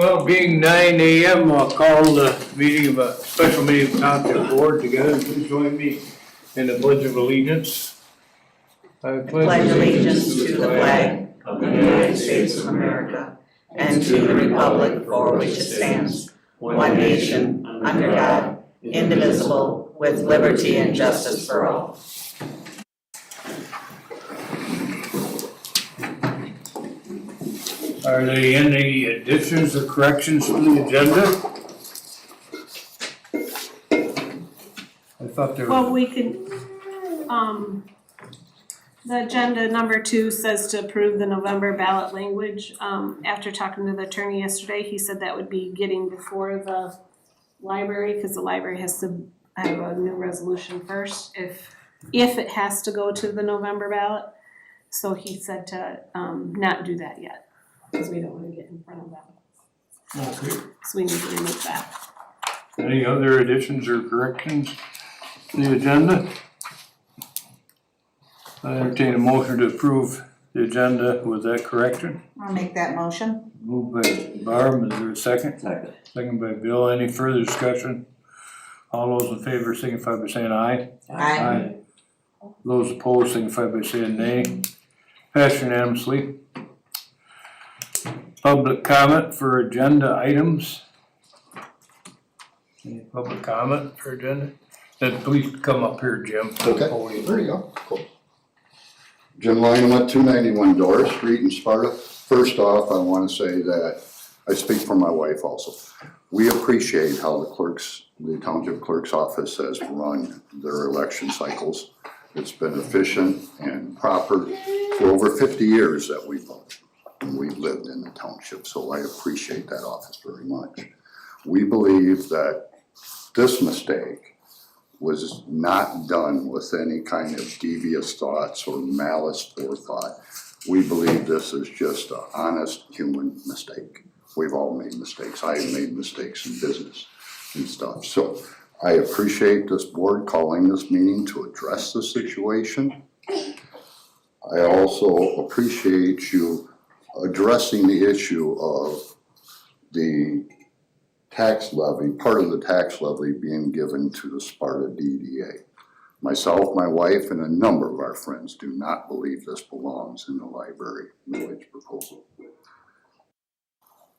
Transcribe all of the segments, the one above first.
Well, being 9 a.m., I'll call the meeting of a special meeting of Township Board together. Please join me in the Pledge of Allegiance. I pledge allegiance to the flag of the United States of America and to the republic for which it stands, one nation, under God, indivisible, with liberty and justice for all. Are there any additions or corrections to the agenda? I thought there Well, was. we could, the agenda number 2 says to approve the November ballot language. After talking to the attorney yesterday, he said that would be getting before the library, because the library has to have a new resolution first if it has to go to the November ballot. So he said to not do that yet, because we don't want to get in front of them. Okay. So we need to remove that. Any other additions or corrections to the agenda? I entertain a motion to approve the agenda with that correction. I'll make that motion. Moved by Barb, is there a second? Second. Second by Bill, any further discussion? All those in favor signify by saying aye. Aye. Those opposed signify by saying nay. Passed unanimously. Public comment for agenda items. Any public comment for agenda? Then please come up here, Jim. Okay, there you go, cool. Jim Lynham at 291 Doris Street in Sparta. First off, I want to say that I speak for my wife also. We appreciate how the township clerk's office has run their election cycles. It's been efficient and proper for over 50 years that we've lived in the township, so I appreciate that office very much. We believe that this mistake was not done with any kind of devious thoughts or malice forethought. We believe this is just an honest human mistake. We've all made mistakes. I have made mistakes in business and stuff. So I appreciate this board calling this meeting to address the situation. I also appreciate you addressing the issue of the tax levy, part of the tax levy being given to the Sparta DDA. Myself, my wife, and a number of our friends do not believe this belongs in the library millage proposal.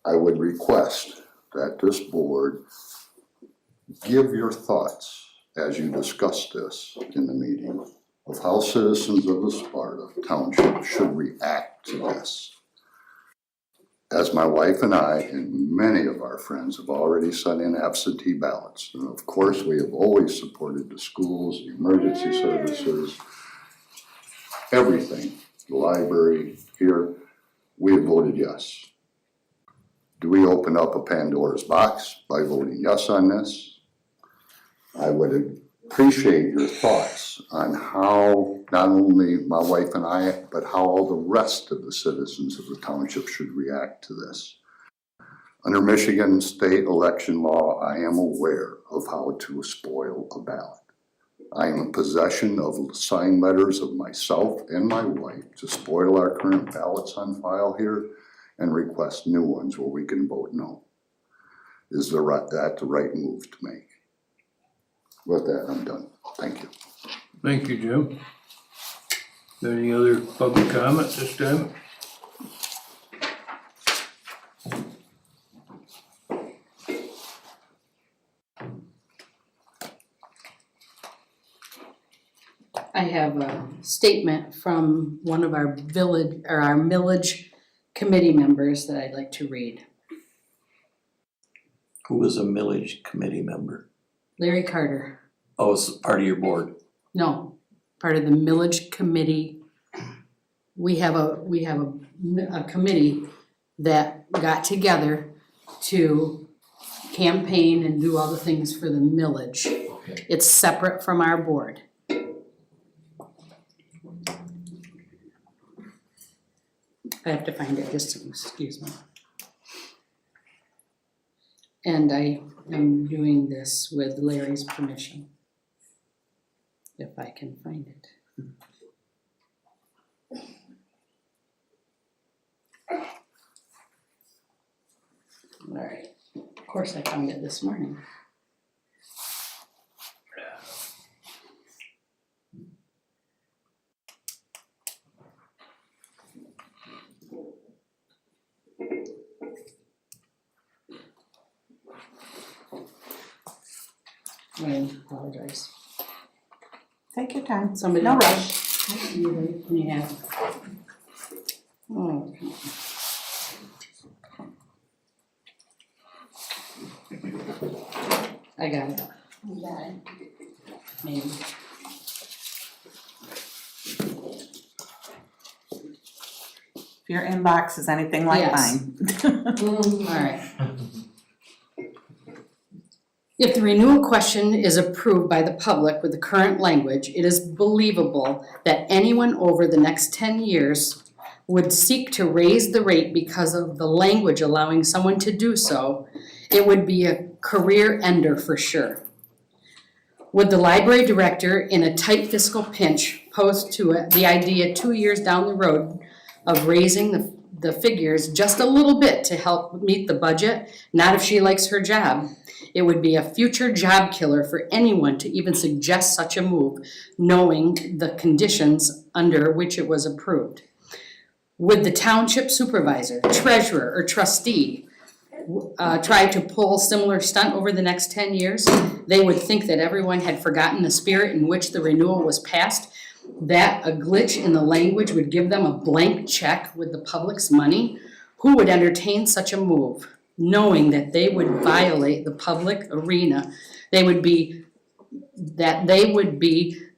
I would request that this board give your thoughts as you discuss this in the meeting of how citizens of the Sparta Township should react to this. As my wife and I and many of our friends have already sent in absentee ballots. And of course, we have always supported the schools, the emergency services, everything, the library here. We have voted yes. Do we open up a Pandora's box by voting yes on this? I would appreciate your thoughts on how not only my wife and I, but how all the rest of the citizens of the township should react to this. Under Michigan state election law, I am aware of how to spoil a ballot. I am in possession of signed letters of myself and my wife to spoil our current ballots on file here and request new ones where we can vote no. Is that the right move to make? With that, I'm done. Thank you. Thank you, Jim. Any other public comments this time? I have a statement from one of our our millage committee members that I'd like to read. Who is a millage committee member? Larry Carter. Oh, it's part of your board. No, part of the millage committee. We have a committee that got together to campaign and do all the things for the millage. Okay. It's separate from our board. I have to find it, just excuse me. And I am doing this with Larry's permission, if I can find it. Alright, of course I found it this morning. I apologize. Take your time. Somebody. No rush. Yeah. Oh, I got it. You got it. Maybe. If your inbox is anything like Yes. mine. Alright. If the renewal question is approved by the public with the current language, it is believable that anyone over the next 10 years would seek to raise the rate because of the language allowing someone to do so. It would be a career ender for sure. Would the library director, in a tight fiscal pinch, pose to it the idea 2 years down the road of raising the figures just a little bit to help meet the budget? Not if she likes her job. It would be a future job killer for anyone to even suggest such a move, knowing the conditions under which it was approved. Would the township supervisor, treasurer, or trustee try to pull similar stunt over the next 10 years? They would think that everyone had forgotten the spirit in which the renewal was passed, that a glitch in the language would give them a blank check with the public's money. Who would entertain such a move, knowing that they would violate the public arena? They would be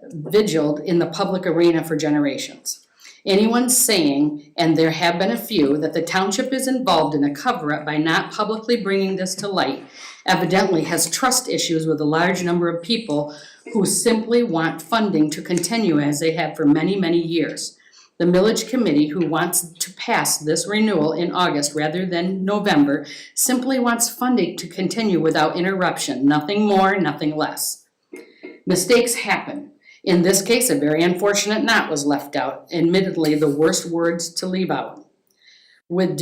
vigiled in the public arena for generations. Anyone saying, and there have been a few, that the township is involved in a cover-up by not publicly bringing this to light evidently has trust issues with a large number of people who simply want funding to continue as they have for many, many years. The millage committee, who wants to pass this renewal in August rather than November, simply wants funding to continue without interruption, nothing more, nothing less. Mistakes happen. In this case, a very unfortunate knot was left out, admittedly the worst words to leave out. With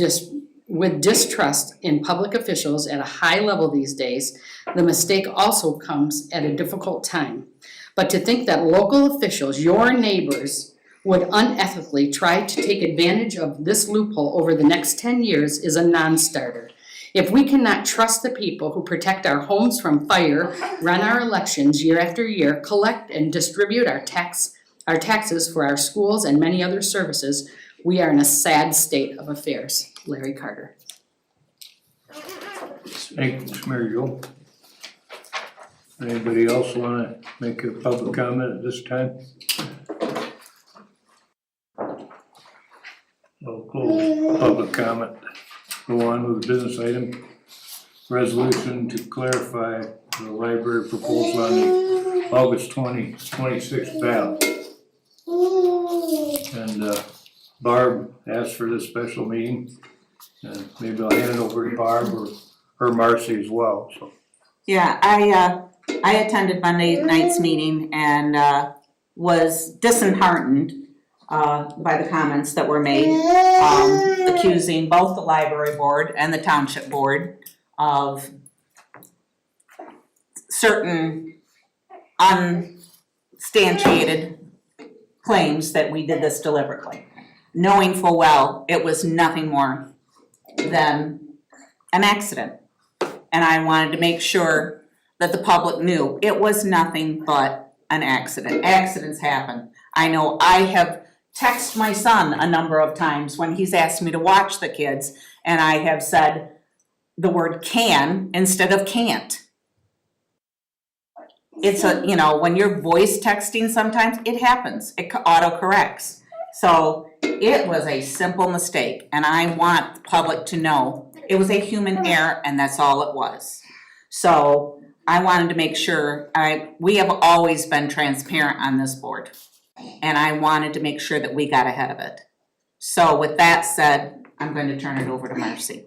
distrust in public officials at a high level these days, the mistake also comes at a difficult time. But to think that local officials, your neighbors, would unethically try to take advantage of this loophole over the next 10 years is a non-starter. If we cannot trust the people who protect our homes from fire, run our elections year after year, collect and distribute our taxes for our schools and many other services, we are in a sad state of affairs. Larry Carter. Thank you, Mary Jo. Anybody else wanna make a public comment at this time? I'll close public comment. Go on with the business item. Resolution to clarify the library proposal on the August 2026 ballot. And Barb asked for this special meeting. And maybe I'll hand it over to Barb or Marcy as well, so. Yeah, I attended Monday night's meeting and was disheartened by the comments that were made, accusing both the library board and the township board of certain unsubstantiated claims that we did this deliberately, knowing full well it was nothing more than an accident. And I wanted to make sure that the public knew it was nothing but an accident. Accidents happen. I know I have texted my son a number of times when he's asked me to watch the kids, and I have said the word can instead of can't. It's when you're voice texting sometimes, it happens. It auto-corrects. So it was a simple mistake, and I want the public to know it was a human error, and that's all it was. So I wanted to make sure, we have always been transparent on this board, and I wanted to make sure that we got ahead of it. So with that said, I'm going to turn it over to Marcy.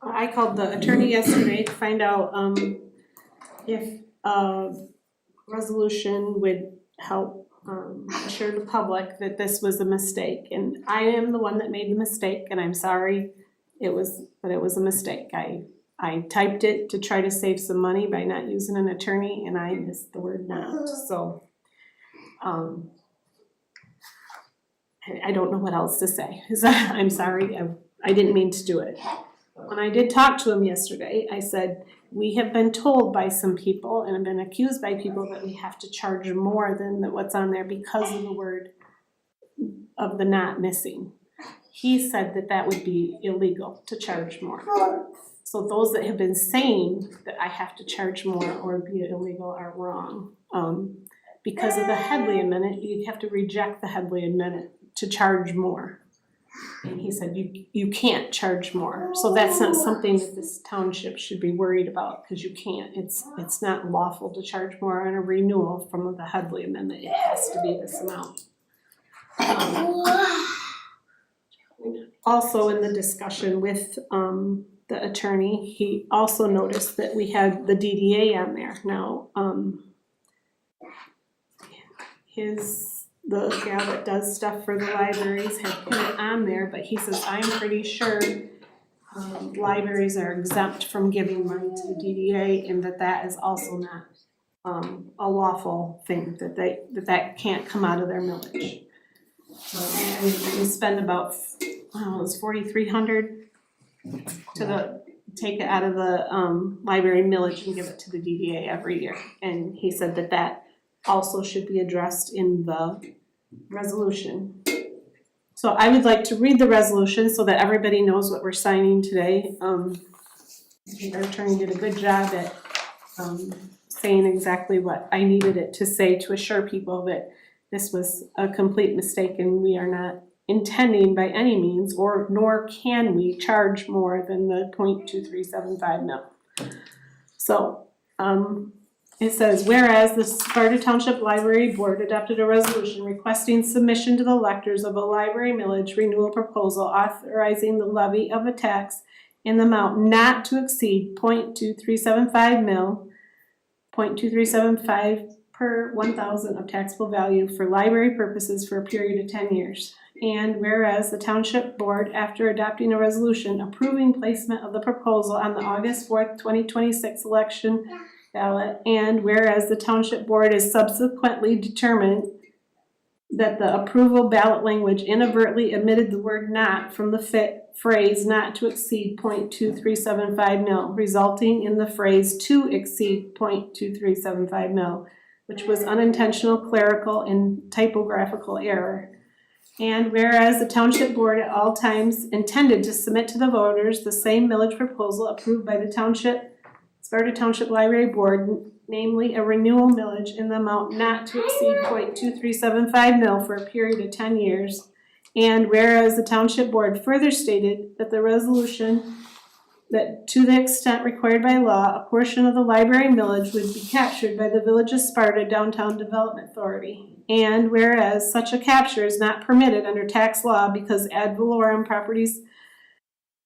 I called the attorney yesterday to find out if a resolution would help assure the public that this was a mistake. And I am the one that made the mistake, and I'm sorry it was a mistake. I typed it to try to save some money by not using an attorney, and I missed the word not, so, I don't know what else to say. I'm sorry, I didn't mean to do it. When I did talk to him yesterday, I said, we have been told by some people and have been accused by people that we have to charge more than what's on there because of the word of the not missing. He said that that would be illegal to charge more. So those that have been saying that I have to charge more or be illegal are wrong. Because of the Headley Amendment, you'd have to reject the Headley Amendment to charge more. And he said, you can't charge more. So that's not something that this township should be worried about, because you can't. It's not lawful to charge more on a renewal from the Headley Amendment. It has to be this amount. Also in the discussion with the attorney, he also noticed that we had the DDA on there. Now, the gal that does stuff for the libraries had put it on there, but he says, I'm pretty sure libraries are exempt from giving money to the DDA, and that is also not a lawful thing, that can't come out of their millage. We spend about, it was $4,300 to take it out of the library millage and give it to the DDA every year. And he said that also should be addressed in the resolution. So I would like to read the resolution so that everybody knows what we're signing today. I think our attorney did a good job at saying exactly what I needed it to say to assure people that this was a complete mistake and we are not intending by any means, nor can we charge more than the 0.2375 mil. So, it says, whereas the Sparta Township Library Board adopted a resolution requesting submission to the electors of a library millage renewal proposal authorizing the levy of a tax in the amount not to exceed 0.2375 mil, 0.2375 per 1,000 of taxable value for library purposes for a period of 10 years. And whereas the Township Board, after adopting a resolution approving placement of the proposal on the August 4th, 2026 election ballot, and whereas the Township Board has subsequently determined that the approval ballot language inadvertently omitted the word not from the phrase not to exceed 0.2375 mil, resulting in the phrase to exceed 0.2375 mil, which was unintentional clerical and typographical error. And whereas the Township Board at all times intended to submit to the voters the same millage proposal approved by the Sparta Township Library Board, namely a renewal millage in the amount not to exceed 0.2375 mil for a period of 10 years. And whereas the Township Board further stated that the resolution that to the extent required by law, a portion of the library millage would be captured by the Village of Sparta Downtown Development Authority. And whereas such a capture is not permitted under tax law because ad valorem properties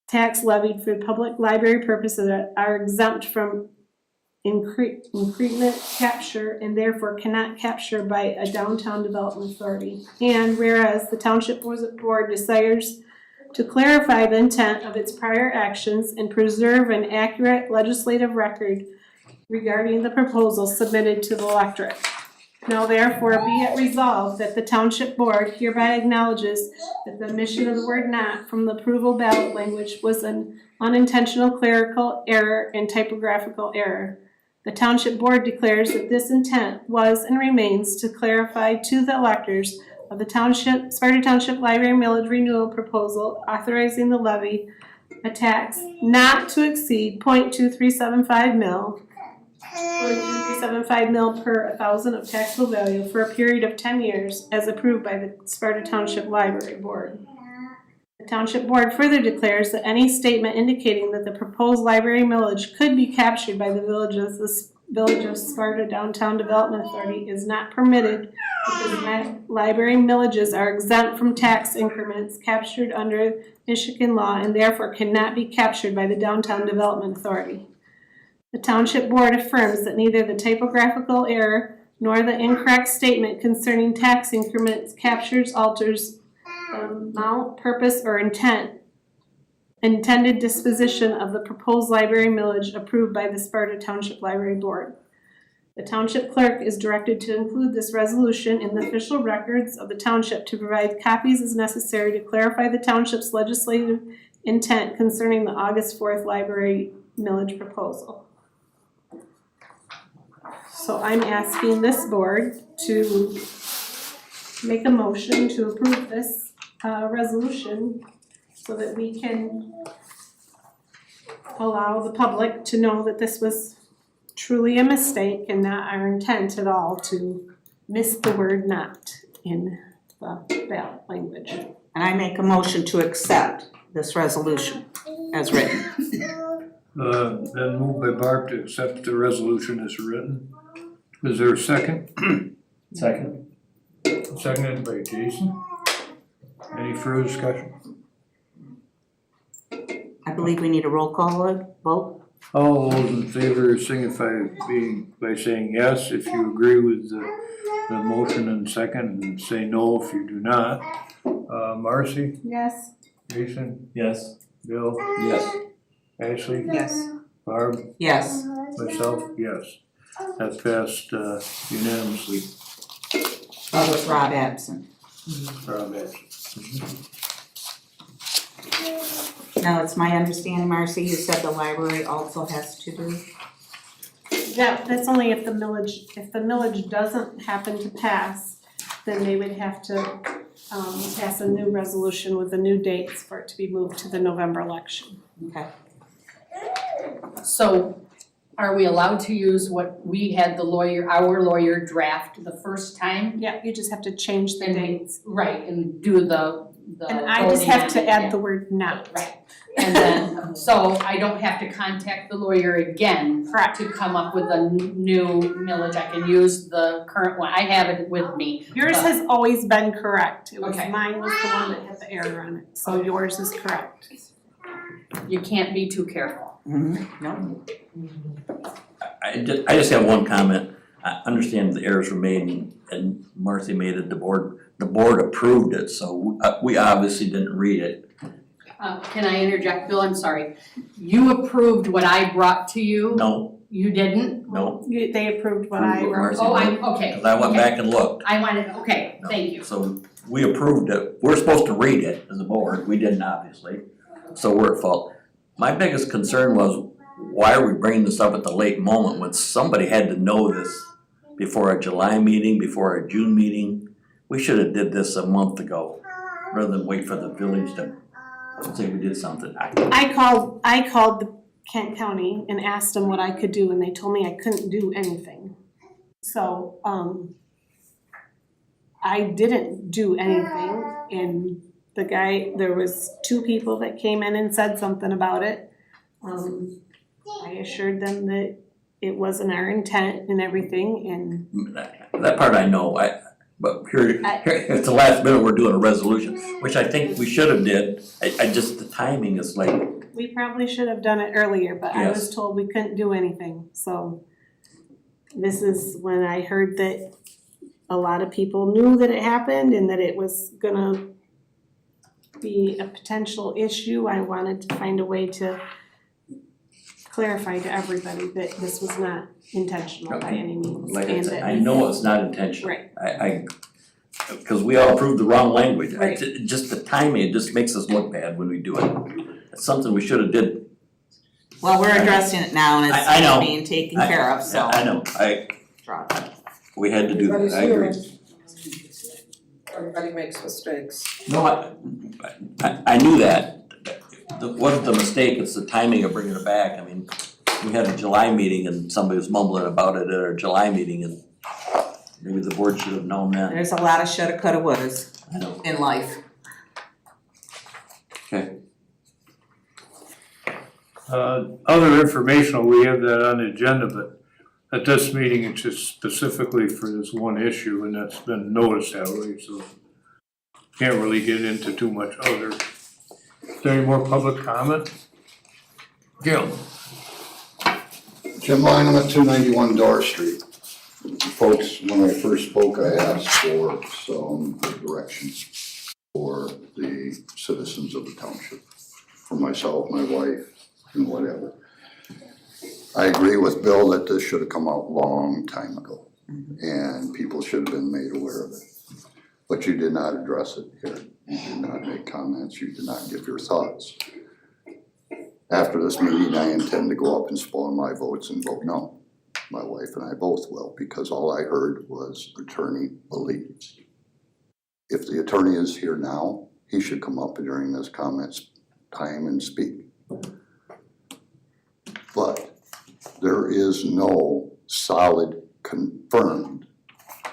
tax levied for public library purposes are exempt from increment capture and therefore cannot capture by a downtown development authority. And whereas the Township Board desires to clarify the intent of its prior actions and preserve an accurate legislative record regarding the proposal submitted to the electorate. Now therefore be it resolved that the Township Board hereby acknowledges that the omission of the word not from the approval ballot language was an unintentional clerical error and typographical error. The Township Board declares that this intent was and remains to clarify to the electors of the Sparta Township Library millage renewal proposal authorizing the levy a tax not to exceed 0.2375 mil, 0.2375 mil per 1,000 of taxable value for a period of 10 years as approved by the Sparta Township Library Board. The Township Board further declares that any statement indicating that the proposed library millage could be captured by the Village of Sparta Downtown Development Authority is not permitted because library millages are exempt from tax increments captured under Michigan law and therefore cannot be captured by the Downtown Development Authority. The Township Board affirms that neither the typographical error nor the incorrect statement concerning tax increments captures, alters amount, purpose, or intent intended disposition of the proposed library millage approved by the Sparta Township Library Board. The township clerk is directed to include this resolution in the official records of the township to provide copies as necessary to clarify the township's legislative intent concerning the August 4th library millage proposal. So I'm asking this board to make a motion to approve this resolution so that we can allow the public to know that this was truly a mistake and not our intent at all to miss the word not in the ballot language. And I make a motion to accept this resolution as written. Then moved by Barb to accept the resolution as written. Is there a second? Second. Seconded by Jason. Any further discussion? I believe we need a roll call vote. All those in favor signify by saying yes if you agree with the motion and second, and say no if you do not. Marcy, Yes. Jason, Yes. Bill, Yes. Ashley, Yes. Barb, Yes. myself, yes. That passed unanimously. With Rob absent. Rob absent. Now, it's my understanding, Marcy, you said the library also has to do? That's only if the millage doesn't happen to pass, then they would have to pass a new resolution with the new dates for it to be moved to the November election. Okay. So are we allowed to use what we had our lawyer draft the first time? Yeah, you just have to change the And- dates. Right, and do the And I just have to voting on it, add yeah. the word not. Right, and then, so I don't have to contact the lawyer again to come up with a new millage, I can use the current one, I have it with me. Yours But- has always been correct. It was Okay. mine was the one that had the error on it, so yours is correct. You can't be too careful. No. I just have one comment. I understand the errors were made and Marcy made it, the board approved it, so we obviously didn't read it. Can I interject, Bill, I'm sorry, you approved what I brought to you? No, You didn't? no, They approved what I Approved what wrote. Marcy Oh, I'm, okay. 'cause I went back and looked. I wanted, okay, No. thank you. So we approved it, we're supposed to read it as a board, we didn't obviously, so we're at fault. My biggest concern was, why are we bringing this up at the late moment when somebody had to know this before our July meeting, before our June meeting? We should have did this a month ago, rather than wait for the village to say we did something. I called the Kent County and asked them what I could do, and they told me I couldn't do anything. So, I didn't do anything, and there was 2 people that came in and said something about it. I assured them that it wasn't our intent and everything, and That part I know, but here, it's the last minute, we're doing a resolution, which I think we should have did. I just, the timing is like, we probably should have done it earlier, but I was Yes. told we couldn't do anything, so. This is when I heard that a lot of people knew that it happened and that it was gonna be a potential issue. I wanted to find a way to clarify to everybody that this was not intentional by any means. like I and said, that- I know it's not intentional. Right. Because we all approved the wrong language. Right. Just the timing, it just makes us look bad when we do it. It's something we should have did. Well, we're addressing it now and I know. it's being taken care of, so. I know, we had to do that, I agree. Everybody makes mistakes. No, I knew that. It wasn't the mistake, it's the timing of bringing it back. I mean, we had a July meeting and somebody was mumbling about it at our July meeting and maybe the board should have known that. There's a lot of shoulda, coulda, wouldas I know. in life. Okay. Other informational, we have that on the agenda, but at this meeting, it's just specifically for this one issue, and that's been noticed that way, so can't really get into too much other. Is there any more public comment? Jim? Jim Lynham at 291 Door Street. Folks, when I first spoke, I asked for some directions for the citizens of the township for myself, my wife, and whatever. I agree with Bill that this should have come out a long time ago, and people should have been made aware of it. But you did not address it here. You did not make comments. You did not give your thoughts. After this meeting, I intend to go up and spoil my votes and vote no. My wife and I both will, because all I heard was attorney believes. If the attorney is here now, he should come up during this comments time and speak. But there is no solid confirmed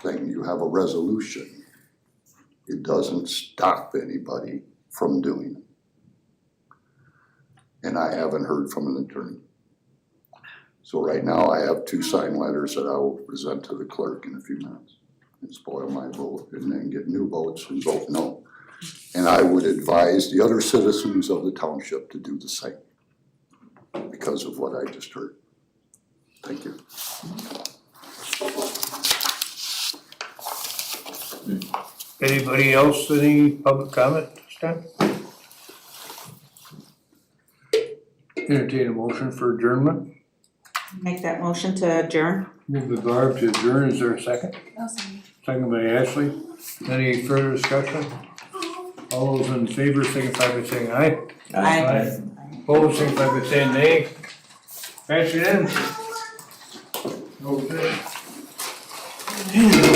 thing. You have a resolution. It doesn't stop anybody from doing it. And I haven't heard from an attorney. So right now I have 2 signed letters that I will present to the clerk in a few minutes and spoil my vote and then get new votes and vote no. And I would advise the other citizens of the township to do the same because of what I just heard. Thank you. Anybody else, any public comment this time? Entertain a motion for adjournment. Make that motion to adjourn. Move the Barb to adjourn, is there a second? Second by Ashley. Any further discussion? All those in favor signify by saying aye. Aye. Opposed signify by saying nay. Pass it in. Okay.